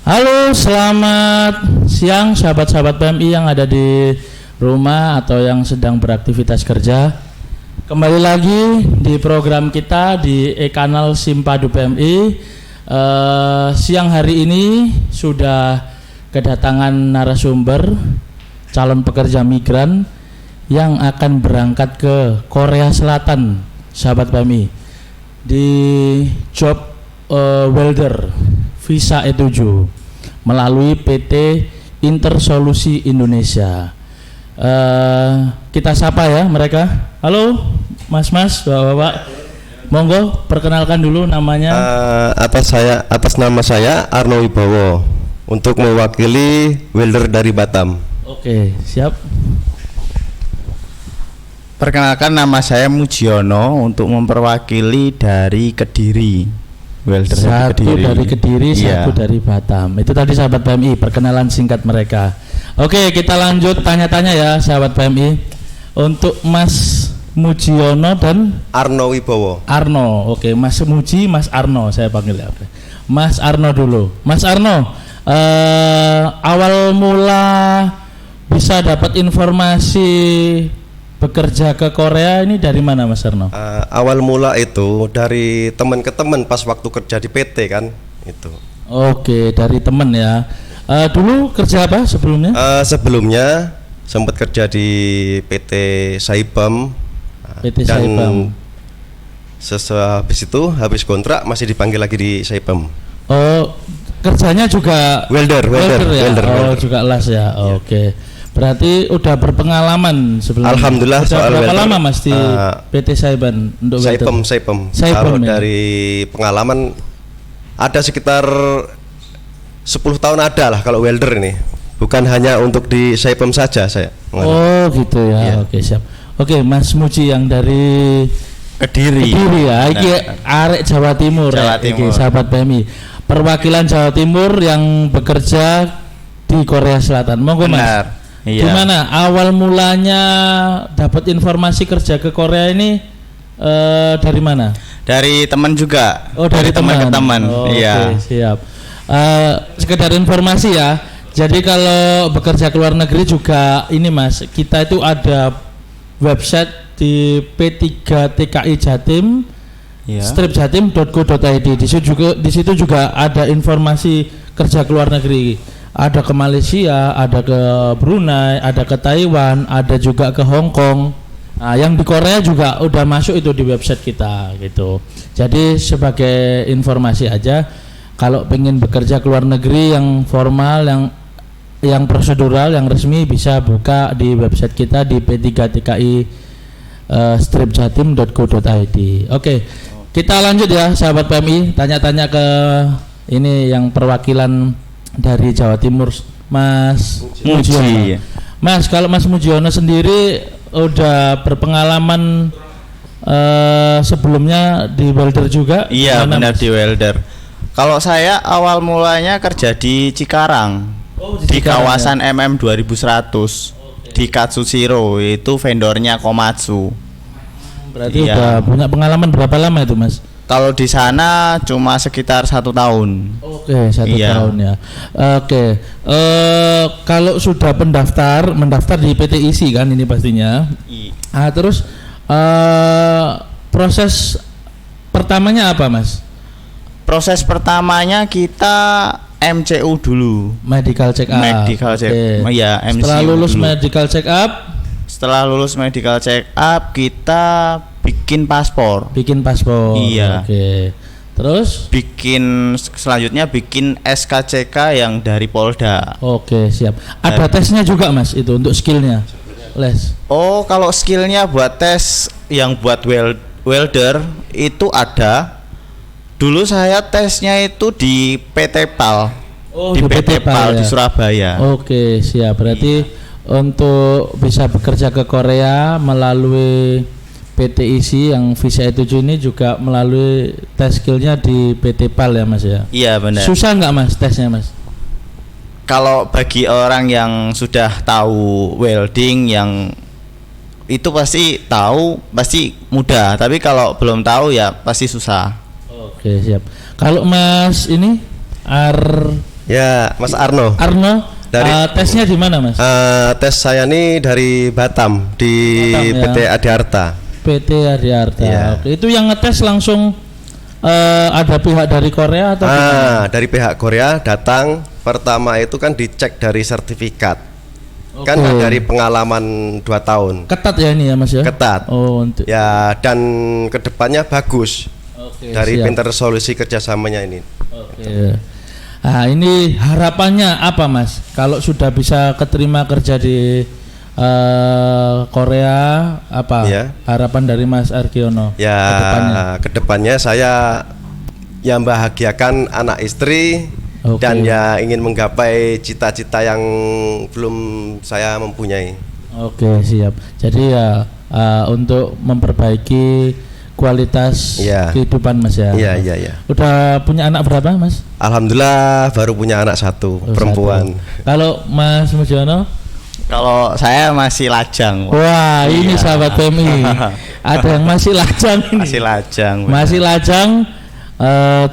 Halo, selamat siang sahabat-sahabat PMI yang ada di rumah atau yang sedang beraktivitas kerja. Kembali lagi di program kita di e-kanal Simpadu PMI. Siang hari ini sudah kedatangan narasumber calon pekerja migran yang akan berangkat ke Korea Selatan, sahabat PMI, di job welder visa E7 melalui PT Intersolusi Indonesia. Kita sapa ya mereka. Halo mas-mas, bapak-bapak, monggo perkenalkan dulu namanya. Atas nama saya Arno Wibowo untuk mewakili welder dari Batam. Oke, siap. Perkenalkan, nama saya Mujiono untuk memperwakili dari Kediri. Welder Satu dari Kediri, iya. Satu dari Batam. Itu tadi sahabat PMI, perkenalan singkat mereka. Oke, kita lanjut tanya-tanya ya sahabat PMI. Untuk Mas Mujiono dan Arno Wibowo. Arno. Oke, Mas Muji, Mas Arno saya panggil ya. Oke. Mas Arno dulu. Mas Arno, awal mula bisa dapat informasi bekerja ke Korea ini dari mana Mas Arno? Awal mula itu dari teman ke teman pas waktu kerja di PT kan itu. Oke, dari teman ya. Dulu kerja apa sebelumnya? Sebelumnya sempat kerja di PT Saipem. PT dan Saipem. Habis itu habis kontrak masih dipanggil lagi di Saipem. Oh, kerjanya juga Welder ya? welder. Juga las ya. Oke. Berarti udah berpengalaman sebelumnya. Alhamdulillah. Udah soal berapa welder, lama Mas di PT Saipem untuk welder? Saipem. Saipem Kalau ya? dari pengalaman ada sekitar 10 tahun ada lah kalau welder ini. Bukan hanya untuk di Saipem saja saya. Oh gitu ya. Iya. Oke, siap. Oke, Mas Muji yang dari Kediri. Kediri ya. Iki arek Jawa Timur. Jawa Iki Timur. sahabat PMI. Perwakilan Jawa Timur yang bekerja di Korea Selatan. Monggo Mas. Benar. Iya. Gimana awal mulanya dapat informasi kerja ke Korea ini dari mana? Dari teman juga. Oh, dari teman ke teman. Oh, Iya. Oke, siap. Sekedar informasi ya. Jadi kalau bekerja ke luar negeri juga ini Mas, kita itu ada website di P3TKI Jatim, Iya. stripjatim.co.id. Di situ juga ada informasi kerja ke luar negeri. Ada ke Malaysia, ada ke Brunei, ada ke Taiwan, ada juga ke Hong Kong. Nah, yang di Korea juga udah masuk itu di website kita gitu. Jadi sebagai informasi aja, kalau pengen bekerja ke luar negeri yang formal, yang prosedural, yang resmi bisa buka di website kita di P3TKI stripjatim.co.id. Oke, kita lanjut ya sahabat PMI, tanya-tanya ke ini yang perwakilan dari Jawa Timur, Mas Mujiono. Mas, kalau Mas Mujiono sendiri udah berpengalaman sebelumnya di welder juga? Iya, Gimana, benar Mas? di welder. Kalau saya awal mulanya kerja di Cikarang. Oh, Di Cikarang, kawasan MM 2100. Di Katsushiro, itu vendornya Komatsu. Berarti Iya. udah punya pengalaman berapa lama itu Mas? Kalau di sana cuma sekitar 1 tahun. Oke, 1 Iya. tahun ya. Oke, kalau sudah mendaftar di PT ISI kan ini pastinya. Terus proses pertamanya apa Mas? Proses pertamanya kita MCU dulu. Medical check up. Medical check. Oke. Iya, Setelah MCU lulus dulu. medical check up, Setelah lulus medical check up, kita bikin paspor. bikin paspor. Iya. Oke. Terus? Selanjutnya bikin SKCK yang dari Polda. Oke, siap. Ada tesnya juga Mas itu untuk skillnya. Les. Oh, kalau skillnya buat tes yang buat welder itu ada. Dulu saya tesnya itu di PT PAL. Oh, di PT PAL ya. di Surabaya. Oke, siap. Berarti untuk bisa bekerja ke Korea melalui PT ISI yang visa E7 ini juga melalui tes skillnya di PT PAL ya Mas ya. Iya, benar. Susah nggak Mas tesnya Mas? Kalau bagi orang yang sudah tahu welding, yang itu pasti tahu, pasti mudah. Tapi kalau belum tahu ya pasti susah. Oke, siap. Kalau Mas ini Ya, Mas Arno. Arno, tesnya di mana Mas? Tes saya nih dari Batam di Batam, ya. PT Adiarta. PT Adiarta. Iya. Oke. Itu yang ngetes langsung ada pihak dari Korea atau gimana? Dari pihak Korea datang. Pertama itu kan dicek dari sertifikat. Kan Oke. dari pengalaman 2 tahun. Ketat ya ini ya Mas ya? Ketat. Oh, untuk. Ya, dan kedepannya bagus. Oke, Dari siap. pinter solusi kerjasamanya ini. Oke. Nah, ini harapannya apa Mas? Kalau sudah bisa keterima kerja di Korea, apa Ya. harapan dari Mas Argiono Ya, kedepannya? kedepannya saya yang membahagiakan anak istri. Oke. Dan ya ingin menggapai cita-cita yang belum saya mempunyai. Oke, siap. Jadi ya untuk memperbaiki kualitas Iya. kehidupan Mas ya. Iya. Udah punya anak berapa Mas? Alhamdulillah baru punya anak satu, Oh, perempuan. satu. Kalau Mas Mujiono? Kalau saya masih lajang, Pak. Wah, ini Iya. sahabat PMI. Ada yang masih lajang ini. Masih lajang. Pak. Masih lajang,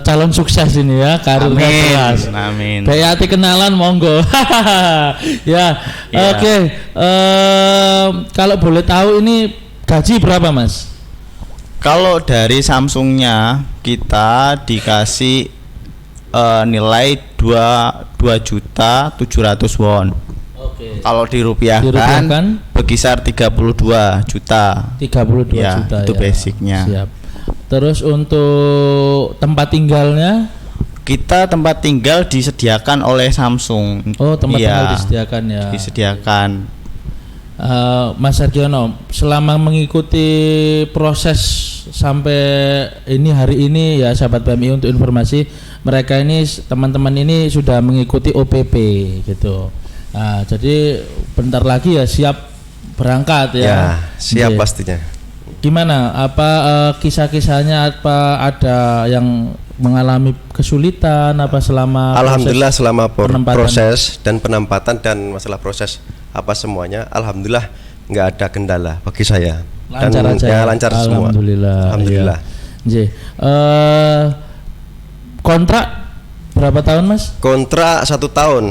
calon sukses ini ya, karirnya Amin. jelas. Amin. Baik hati kenalan monggo. Ya, Iya. oke. Kalau boleh tahu ini gaji berapa Mas? Kalau dari Samsungnya kita dikasih nilai 2.700.000 won. Oke. Kalau dirupiahkan, Dirupiahkan? berkisar 32 juta. 32 Ya, juta itu ya. basicnya. Siap. Terus untuk tempat tinggalnya? Kita tempat tinggal disediakan oleh Samsung. Oh, tempat Iya, tinggal disediakan ya. disediakan. Mas Argiono, selama mengikuti proses sampai ini hari ini ya sahabat PMI, untuk informasi mereka ini teman-teman ini sudah mengikuti OPP gitu. Nah, jadi bentar lagi ya siap berangkat ya. Ya, siap Oke. pastinya. Gimana? Apa kisah-kisahnya, apa ada yang mengalami kesulitan apa selama Alhamdulillah selama penempatan? proses dan penempatan dan masalah proses apa semuanya, alhamdulillah nggak ada kendala bagi saya. Lancar dan aja ya, ya? lancar semua. Alhamdulillah. Alhamdulillah. Iya. Kontrak berapa tahun Mas? Kontrak 1 tahun,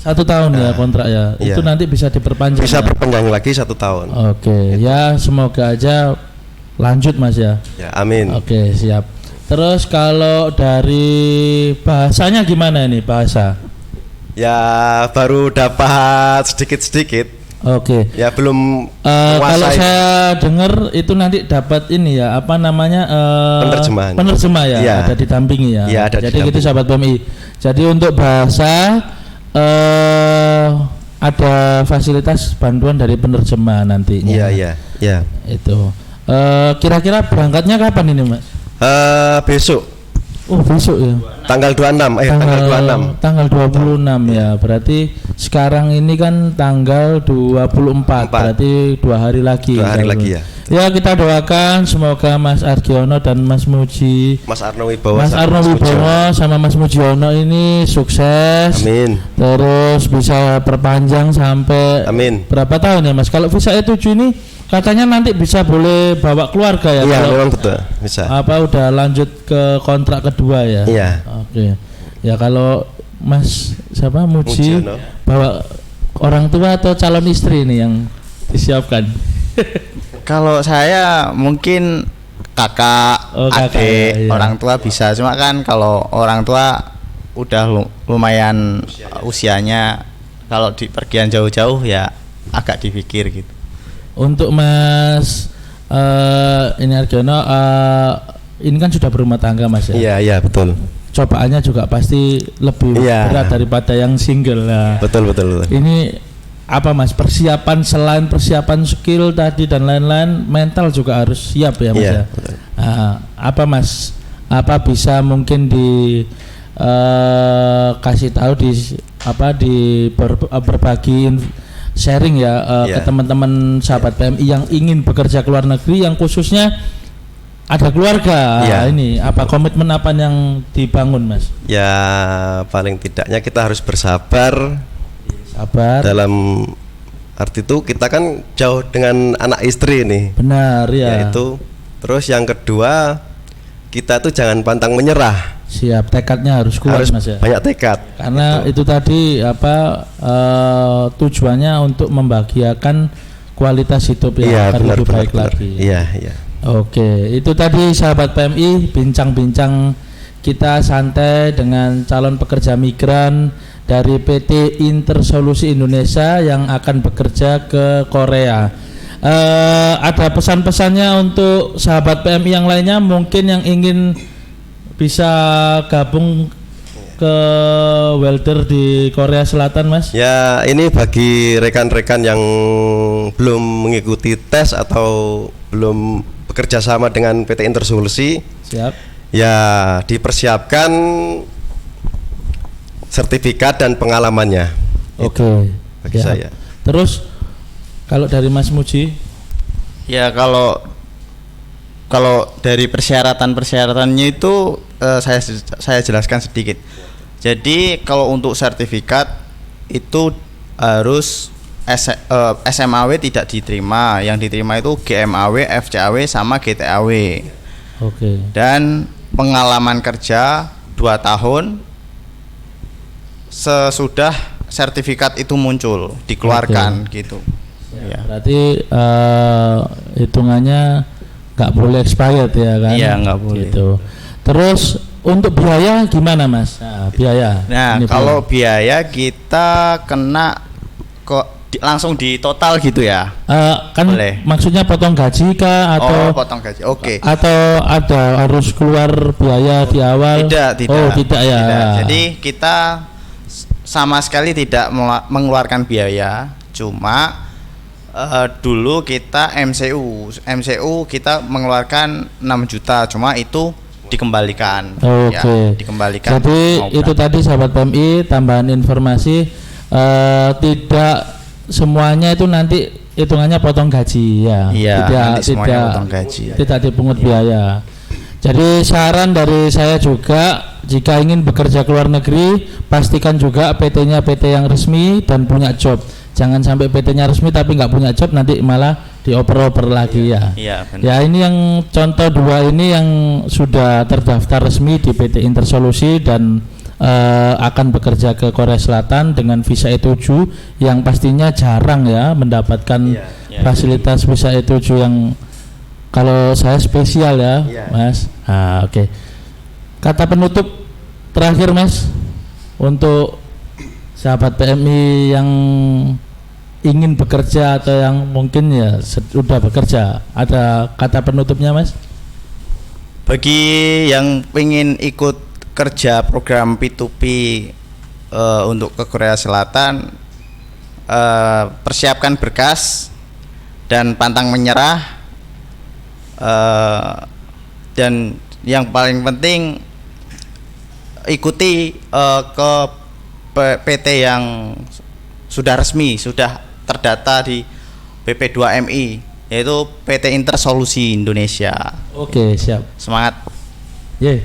1 tahun ya kontrak ya. iya. Itu nanti bisa diperpanjang. bisa ya? berpanjang lagi 1 tahun. Oke, ya semoga aja lanjut Mas ya. Ya, amin. Oke, siap. Terus kalau dari bahasanya gimana ini bahasa? Ya baru dapat sedikit-sedikit. Oke. Ya belum Kalau menguasai. saya dengar itu nanti dapat ini ya, apa namanya, Penerjemahan. penerjemah ya, Iya. ada didampingi ya. Iya, ada Jadi gitu didampingi. sahabat PMI. Jadi untuk bahasa ada fasilitas bantuan dari penerjemah nantinya. Iya. Itu. Kira-kira berangkatnya kapan ini Mas? Besok Oh besok ya. tanggal 26 tanggal 26. Tanggal 26 ya. Berarti sekarang ini kan tanggal 24. Berarti 2 hari lagi. 2 hari lagi ya. Ya, kita doakan semoga Mas Argiono dan Mas Muji, Mas Arno Wibowo Mas sama Arno Mas Wibowo Mujiono. sama Mas Mujiono ini sukses. Amin. Terus bisa perpanjang sampai Amin. berapa tahun ya Mas? Kalau visa E7 ini katanya nanti bisa boleh bawa keluarga ya? Iya, Kalau memang betul. Bisa. apa udah lanjut ke kontrak kedua ya? Iya. Oke. Ya kalau Mas siapa Muji Mujiono. bawa orang tua atau calon istri ini yang disiapkan? Kalau saya mungkin kakak, Oh, kakak, adik, iya. orang tua bisa. Cuma kan kalau orang tua udah lumayan usianya, kalau di pergian jauh-jauh ya agak dipikir gitu. Untuk Mas ini Argiono, ini kan sudah berumah tangga Mas ya. Iya, betul. Cobaannya juga pasti lebih Iya. berat daripada yang single lah. Betul. Ini apa Mas, persiapan selain persiapan skill tadi dan lain-lain, mental juga harus siap ya Mas Iya, ya. betul. Apa Mas, apa bisa mungkin di kasih tahu di berbagi sharing ya ke Iya. teman-teman sahabat PMI yang ingin bekerja ke luar negeri, yang khususnya ada keluarga. Iya. Ini apa komitmen apa yang dibangun Mas? Ya paling tidaknya kita harus bersabar. Sabar. Dalam arti itu kita kan jauh dengan anak istri nih. Benar ya. Yaitu terus yang kedua kita tuh jangan pantang menyerah. Siap, tekadnya harus kuat Harus Mas ya. banyak tekad. Karena itu tadi tujuannya untuk membahagiakan kualitas hidup yang Iya, akan benar, lebih benar, baik benar. lagi. Iya, iya. Oke, itu tadi sahabat PMI bincang-bincang kita santai dengan calon pekerja migran dari PT Intersolusi Indonesia yang akan bekerja ke Korea. Ada pesan-pesannya untuk sahabat PMI yang lainnya mungkin yang ingin bisa gabung ke welder di Korea Selatan, Mas? Ya, ini bagi rekan-rekan yang belum mengikuti tes atau belum bekerja sama dengan PT Intersolusi, Siap. ya dipersiapkan sertifikat dan pengalamannya. Oke. Bagi Siap. saya. Terus kalau dari Mas Muji? Ya kalau dari persyaratannya itu saya jelaskan sedikit. Jadi kalau untuk sertifikat itu harus SMAW tidak diterima, yang diterima itu GMAW, FCAW sama GTAW. Oke. Dan pengalaman kerja 2 tahun sesudah sertifikat itu muncul, dikeluarkan gitu. Ya. Berarti hitungannya nggak boleh expired ya kan? Iya, nggak boleh. Gitu. Terus untuk biaya gimana Mas? Nah, biaya. Nah, Ini kalau biaya kita kena langsung di total gitu ya. kan boleh. maksudnya potong gaji kah atau potong gaji. Oke. atau ada harus keluar biaya di awal? Tidak. Oh, tidak ya. Tidak. Jadi kita sama sekali tidak mengeluarkan biaya, cuma dulu kita MCU kita mengeluarkan 6 juta, cuma itu dikembalikan. Oke. Ya, dikembalikan. Jadi mau itu berapa. tadi sahabat PMI tambahan informasi, tidak semuanya itu nanti hitungannya potong gaji ya. Iya, nanti semuanya tidak potong gaji. Tidak dipungut biaya. Jadi saran dari saya juga, jika ingin bekerja ke luar negeri, pastikan juga PT-nya PT yang resmi dan punya job. Jangan sampai PT-nya resmi tapi nggak punya job, nanti malah dioper-oper lagi ya. Iya, benar. Ya, ini yang contoh 2 ini yang sudah terdaftar resmi di PT Intersolusi dan akan bekerja ke Korea Selatan dengan visa E7 yang pastinya jarang ya mendapatkan fasilitas visa E7 yang kalau saya spesial ya, Mas. Oke. Kata penutup terakhir, Mas, untuk sahabat PMI yang ingin bekerja atau yang mungkin ya sudah bekerja, ada kata penutupnya, Mas? Bagi yang ingin ikut kerja program P2P untuk ke Korea Selatan, persiapkan berkas dan pantang menyerah, dan yang paling penting ikuti ke PT yang sudah resmi, sudah terdata di BP2MI, yaitu PT Intersolusi Indonesia. Oke, siap. Semangat. Ye.